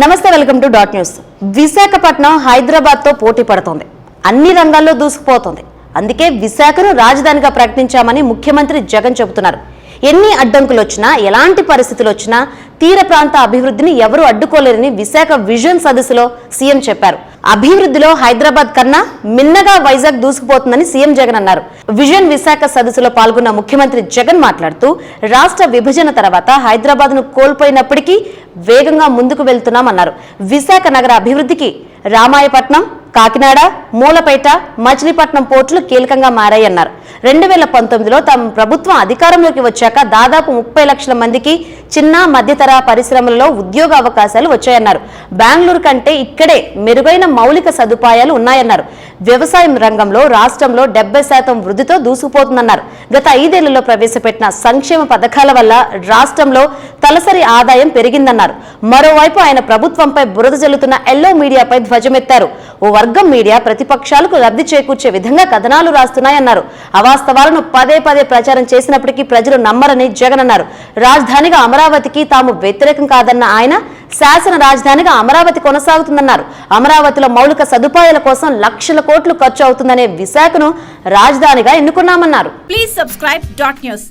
నమస్తే, welcome to dot news. Visakhapatnam Hyderabad తో పోటీ పడుతోంది. అన్ని రంగాల్లో దూసుకుపోతోంది. అందుకే విశాఖను రాజధానిగా ప్రకటించామని ముఖ్యమంత్రి జగన్ చెబుతున్నారు. ఎన్ని అడ్డంకులు వచ్చినా, ఎలాంటి పరిస్థితులు వచ్చినా తీర ప్రాంత అభివృద్ధిని ఎవరూ అడ్డుకోలేరని విశాఖ విజన్ సదస్సులో సీఎం చెప్పారు. అభివృద్ధిలో హైదరాబాద్ కన్నా మిన్నగా వైజాగ్ దూసుకుపోతుందని సీఎం జగన్ అన్నారు. విజన్ విశాఖ సదస్సులో పాల్గొన్న ముఖ్యమంత్రి జగన్ మాట్లాడుతూ, రాష్ట్ర విభజన తర్వాత హైదరాబాద్ ను కోల్పోయినప్పటికీ వేగంగా ముందుకు వెళ్తున్నామన్నారు. విశాఖ నగర అభివృద్ధికి రామాయపట్నం, కాకినాడ, మూలపేట, మచిలీపట్నం పోర్టులు కీలకంగా మారాయన్నారు. 2019లో తమ ప్రభుత్వం అధికారంలోకి వచ్చాక దాదాపు 30 లక్షల మందికి చిన్న మధ్యతర పరిశ్రమలలో ఉద్యోగ అవకాశాలు వచ్చాయన్నారు. బెంగళూరు కంటే ఇక్కడే మెరుగైన మౌలిక సదుపాయాలు ఉన్నాయన్నారు. వ్యవసాయం రంగంలో రాష్ట్రంలో 70% వృద్ధితో దూసుకుపోతుందన్నారు. గత 5 ఏళ్లలో ప్రవేశపెట్టిన సంక్షేమ పథకాల వల్ల రాష్ట్రంలో తలసరి ఆదాయం పెరిగిందన్నారు. మరోవైపు ఆయన ప్రభుత్వంపై బురద జల్లుతున్న ఎల్లో మీడియాపై ధ్వజమెత్తారు. ఓ వర్గం మీడియా ప్రతిపక్షాలకు లబ్ధి చేకూర్చే విధంగా కథనాలు రాస్తున్నాయన్నారు. అవాస్తవాలను పదే పదే ప్రచారం చేసినప్పటికీ ప్రజలు నమ్మరని జగన్ అన్నారు. రాజధానిగా అమరావతికి తాము వ్యతిరేకం కాదన్న ఆయన, శాసన రాజధానిగా అమరావతి కొనసాగుతుందన్నారు. అమరావతిలో మౌలిక సదుపాయాల కోసం లక్షల కోట్లు ఖర్చు అవుతుందనే విశాఖను రాజధానిగా ఎన్నుకున్నామన్నారు. Please subscribe dot news.